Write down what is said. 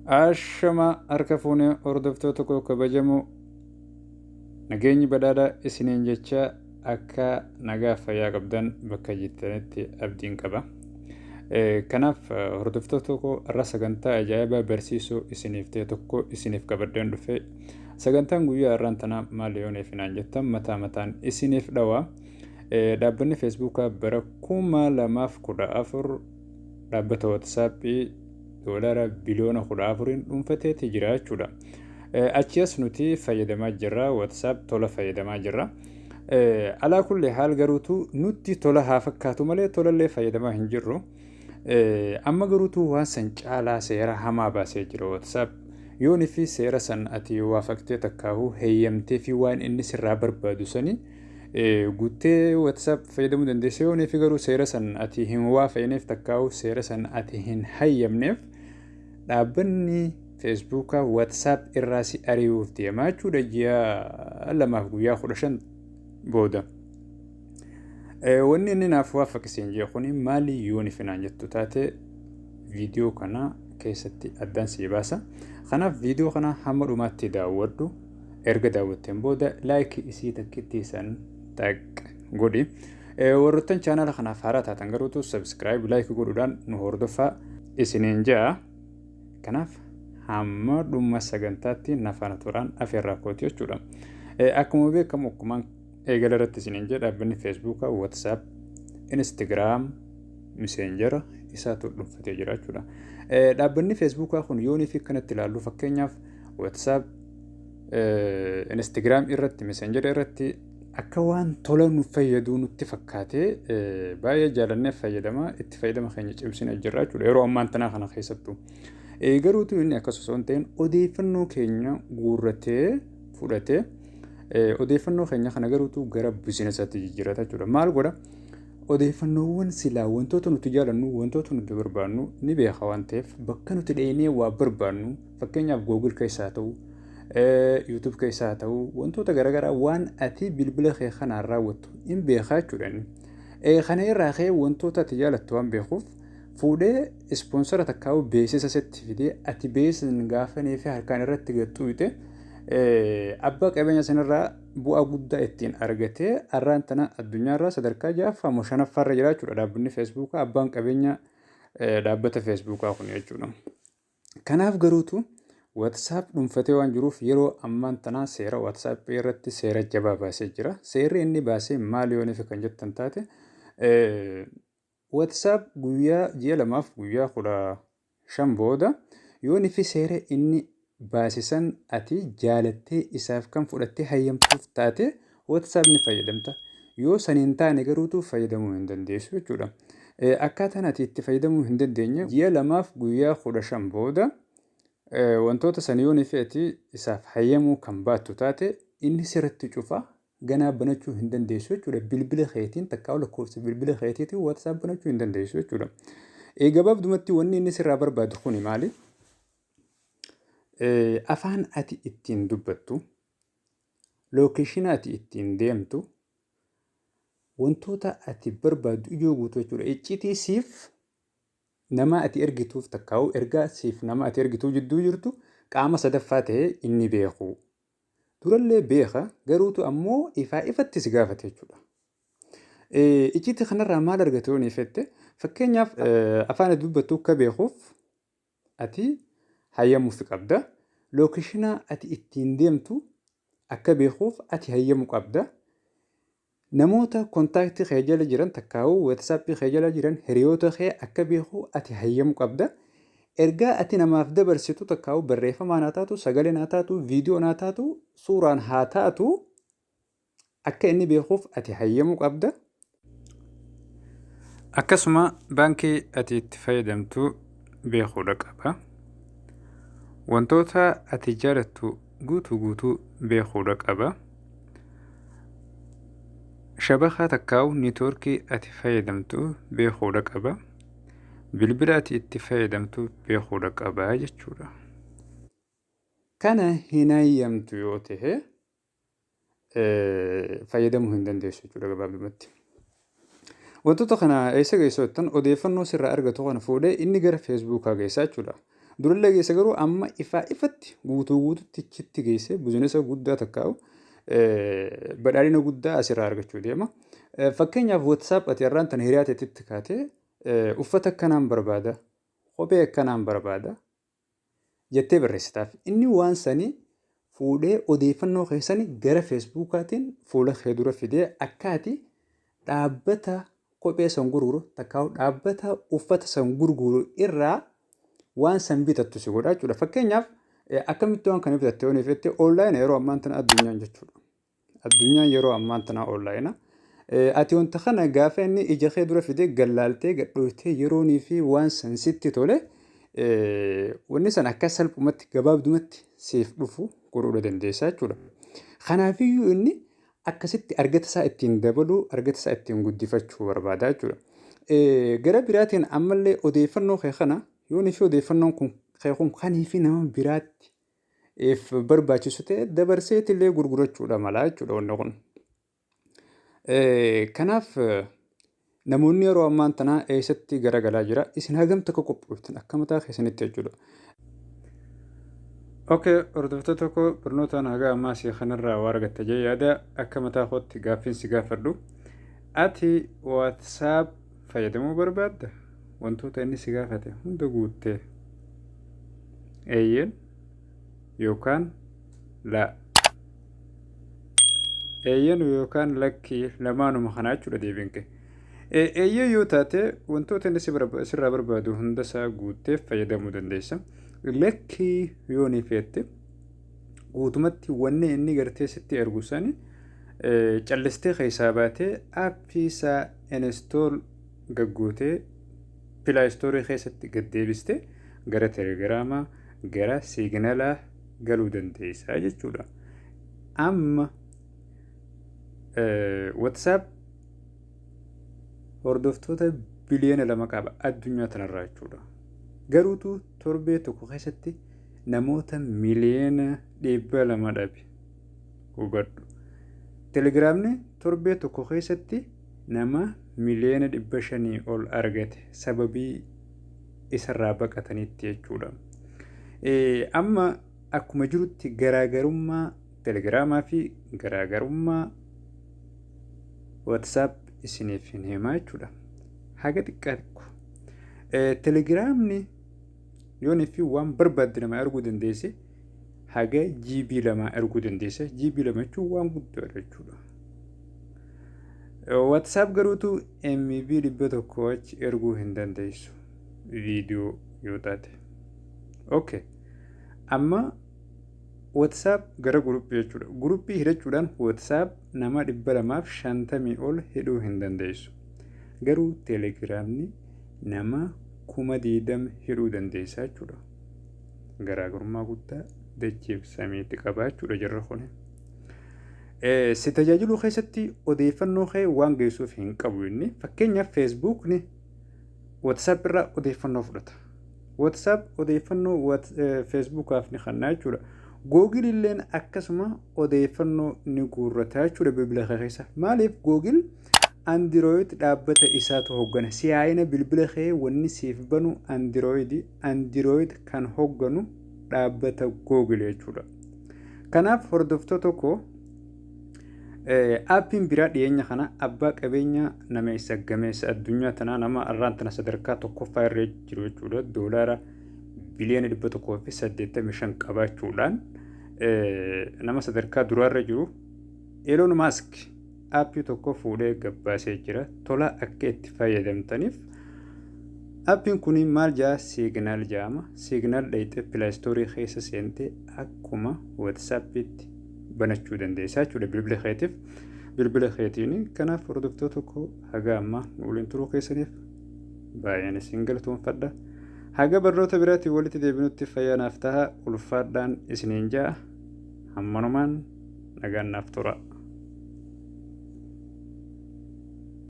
Ashama harka fuunee hordoftoota koo kabajamoo nageenyi badhaadhaa isiniin jecha akka nagaa fayyaa qabdan bakka jirtanitti abdiin qaba. Kanaaf hordoftoota koo irra sagantaa ajaa'ibaa barsiisoo isiniif ta'e tokko isiniif qabadeen dhufe. Sagantaan guyyaa irraan tanaa maal yooneef naan jettan mataan isiniif dhawaa. Dhaabbanni Feesbuukaa bara 2014 dhaabbata WhatsAppii doolaara biliyoona 14 dhuunfateetti jira jechuudha. Achiis nuti fayyadamaa jirra, WhatsApp tola fayyadamaa jirra. Alaa kulli haal garuutu nutti tola haa fakkaatu malee tolallee fayyadamaa hin jirru. Amma garuutu waan san caalaa seera hamaa baasee jira WhatsApp. Yooni fi seera san ati waafaqtee takkaahu heeyyamtee fi waan inni sirraa barbaadu sanii guuttee WhatsApp fayyadamuu dandeessa. Yooni fi garuu seera san ati hin waafaqneef takkaahu seera san ati hin hayyamneef dhaabbanni Feesbuukaa WhatsApp irraa si ari'uuf deemaa jechuudha ji'a 2 booda. Wanni inni naaf waafaqsiin jee kuni maali yooni finaan jettu taate viidiyoo kana keessatti addaan si baasa. Kanaaf viidiyoo kana hamma dhumaatti daawwadhu. Erga daawwatteen booda laayikii isii takkittiisan taq godhi. Warroottan chaanala kanaaf haaraa taatan garuutu subscribe laayikii godhuudhaan nu hordofaa isiniin ja'a. Kanaaf hamma dhuma sagantaatti nafaana turaan afeerraa kooti jechuudha. Akkuma beekamu akkumaan eegala irratti isiniin jedha dhaabbanni Feesbuukaa, WhatsApp, Instagram, Messenger isaatu dhuunfatee jira jechuudha. Dhaabbanni Feesbuukaa kun yoonii fi kanatti ilaallu fakkeenyaaf WhatsApp, Instagram irratti, Messenger irratti akka waan tola nu fayyaduu nutti fakkaatee baay'ee jaalannee itti fayyadama keenya cimsinee jirra jechuudha. Yeroo ammaan tanaa kana keessattuu. Garuutu inni akkasumas waan ta'een odeeffannoo keenya guurratee fudhatee odeeffannoo keenya kana garuutu gara biizinasiitti jijjiirata jechuudha. Maal godha? Odeeffannoowwan silaa wantoota nuti jaalannu, wantoota nuti barbaannu ni beeka waan ta'eef bakka nuti dheenee waa barbaannu fakkeenyaaf Google keessaa ta'u, YouTube keessaa ta'u wantoota garaagaraa waan ati bilbila kee kanaan raawwattu hin beekaa jechuudha. Kana irraa ka'ee wantoota ati jaalattu waan beekuuf fuudhee ispoonsara takkaa'u beeksisa sitti fidee ati beeksisni gaafanii fi harkaan irratti gaxxuute abbaa qabeenya sanarraa bu'aa guddaa ittiin argatee arraan tana addunyaarraa sadarkaa 6ffaa moo 5ffaarra jira jechuudha dhaabbanni Feesbuukaa abbaan qabeenya dhaabbata Feesbuukaa kun jechuudha. Kanaaf garuutu WhatsApp dhuunfatee waan jiruuf yeroo ammaan tanaa seera WhatsApp irratti seera jabaa baasee jira. Seerri inni baasee maal yooniif kan jettan taate WhatsApp guyyaa ji'a 2 guyyaa 15 booda yoonii fi seera inni baasisan ati jaalattee isaaf kan fudhattee hayyamtuuf taate WhatsApp ni fayyadamta. Yoo saniin taane garuutu fayyadamuu hin dandeessu jechuudha. Akkaataan ati itti fayyadamuu hin dandeenye ji'a 2 guyyaa 15 booda wantoota san yoonii fi ati isaaf hayyamuu kan baattu taate inni sirratti cufa ganaa banachuu hin dandeessu jechuudha. Bilbila keetiin takkaa'u lakkoofsa bilbila keetiitiin WhatsApp banachuu hin dandeessu jechuudha. Gabaabdumatti wanni inni sirraa barbaadu kuni maali? Afaan ati ittiin dubbattu, lookeeshina ati ittiin deemtu, wantoota ati barbaaddu ijoo guutuu jechuudha. Iccitii siif nama ati ergituuf takkaa'u ergaa siif nama ati ergituu jidduu jirtu qaama sadaffaa ta'ee inni beeku. Durallee beeka garuutu ammoo ifatti si gaafate jechuudha. Iccitii kanarraa maal argate yoonii fette fakkeenyaaf afaan ati dubbattu akka beekuuf ati hayyamuuf qabda. Lookeeshina ati ittiin deemtu akka beekuuf ati hayyamu qabda. Namoota kontaaktii kee jala jiran takkaa'u WhatsApp kee jala jiran hiriyoota kee akka beeku ati hayyamu qabda. Ergaa ati namaaf dabarsitu takkaa'u barreeffamaan haa taatu, sagaleen haa taatu, viidiyoon haa taatu, suuraan haa taatu akka inni beekuuf ati hayyamu qabda. Akkasuma baankii ati itti fayyadamtu beekuudha qaba. Wantoota ati jaalattu guutuu beekuudha qaba. Shabakaa takkaa'u niitoorkii ati fayyadamtu beekuudha qaba. Bilbila ati itti fayyadamtu beekuudha qaba jechuudha. Kana hin hayyamtu yoo ta'e fayyadamuu hin dandeessu jechuudha gabaabdumatti. Wantoota kana eessa geessu jettan odeeffannoo sirraa argatu kana fuudhee inni gara Feesbuukaa geessaa jechuudha. durallee geesse garuu amma ifatti guutuutti ichitti geesse bizinesa guddaa takkaa'u badhaadhina guddaa asirraa argachuu deema. Fakkeenyaaf WhatsApp ati irraan tan hiriyaa ta'etti kaatee uffata akkanaan barbaada, kophee akkanaan barbaada jettee barreessitaaf. Inni waan sanii fuudhee odeeffannoo keessanii gara Feesbuukaatiin fuula kee dura fidee akka ati dhaabbata kophee san gurguru takkaa'u dhaabbata uffata san gurguru irraa waan san bitattu si godha jechuudha. Fakkeenyaaf akkamitti waan kana bitatte yoo ifette onlaayina yeroo ammaan tana addunyaan jechuudha. Addunyaan yeroo ammaan tana onlaayina. Ati wanta kana gaafa inni ija kee dura fidee gallaaltee gadhooftee yeroonii fi waan san sitti tole wanni san akka salphumatti gabaabdumatti siif dhufu godhuu dandeessa jechuudha. Kanaafiyyuu inni akkasitti argata isaa ittiin dabaluu argata isaa ittiin guddifachuu barbaada jechuudha. Gara biraatiin ammallee odeeffannoo kee kana yoonii fi odeeffannoon kun kanii fi nama biraatti barbaachisu ta'e dabarseetillee gurgurachuudha mala jechuudha wanni kun. Kanaaf namoonni yeroo ammaan tanaa eessatti garagalaa jira isin hagam takka qophooftan akka mataa keessanitti jechuudha. Hordoftoota tokko barnootaan haga ammaa si kanarraa waa argatta jee yaada akka mataa kootti gaaffiin si gaafadhu. Ati WhatsApp fayyadamuu barbaadda? Wantoota inni si gaafate hunda guuttee eeyyeen yookaan laa. Eeyyeen yookaan lakkii lamaanuma kanaa jechuudha deebiin kee. Eeyyee yoo taate wantoota inni sirraa barbaadu hunda isaa guuttee fayyadamuu dandeessa. Lakkii yoo ni feette guutumatti wanni inni gartee sitti ergu sani callistee keessaa baatee aappii isaa install gaggootee Play Store keessatti gad deebistee gara Telegiraamaa gara Signalaa galuu dandeessa jechuudha. Amma WhatsApp hordoftoota biliyoona 2 qaba addunyaa tanarraa jechuudha. Garuutu torbee tokko keessatti namoota miliyoona 200 dhabe hubadhu. Telegiraamni torbee tokko keessatti nama miliyoona 500 ol argate sababii isarraa baqatanitti jechuudha. Amma akkuma jirutti garaagarummaa Telegiraamaa fi garaagarummaa WhatsApp isiniif hin himaa jechuudha. Haga xiqqaa xiqqoo. Telegiraamni yoonii fi waan barbaadde nama erguu dandeesse haga GB 2 erguu dandeesse. GB 2 jechuun waan guddaadha jechuudha. WhatsApp garuutu MB 100 achi erguu hin dandeessu viidiyoo yoo taate. Amma WhatsApp gara guruppii jechuudha. Guruppii hidhachuudhaan WhatsApp nama 250 ol hidhuu hin dandeessu. Garuu Telegiraamni nama 20,000 hidhuu dandeessa jechuudha. Garaagarummaa guddaa dachiif samiitti qabaa jechuudha jirra kun. Si tajaajiluu keessatti odeeffannoo kee waan geessuuf hin qabu inni. Fakkeenyaaf Feesbuukni WhatsApp irraa odeeffannoo fudhata. WhatsApp odeeffannoo Feesbuukaaf ni kennaa jechuudha. Google illeen akkasuma odeeffannoo ni guurrata jechuudha bilbila keessa. Maaliif Google Android dhaabbata isaatu hoggana. Siyaayina bilbila kee wanni siif banu Android kan hogganu dhaabbata Google jechuudha. Kanaaf hordoftoota tokko aappiin biraa dhiyeenya kana abbaa qabeenya nama isa gameessa addunyaa tanaa nama arraan tana sadarkaa tokkoffaa irra jiru jechuudha. Doolaara biliyoona 185 qabaachuudhaan nama sadarkaa duraarra jiru Elon Musk aappii tokko fuudhee gabbaasee jira. Tola akka itti fayyadamtaniif aappiin kun maal jaa Signal jaama. Signal dhayxee Play Store keessa seentee akkuma WhatsAppitti banachuu dandeessaa jechuudha bilbila keetiin. Kanaaf hordoftoota tokko haga amma waliin turuu keessaniif baay'een isin galatoomfadha. Haga barnoota biraatti walitti deebinutti fayyaanaaf ta'a ulfaadhaan isiniin ja'a. Hammanumaan nagaan naaf tura.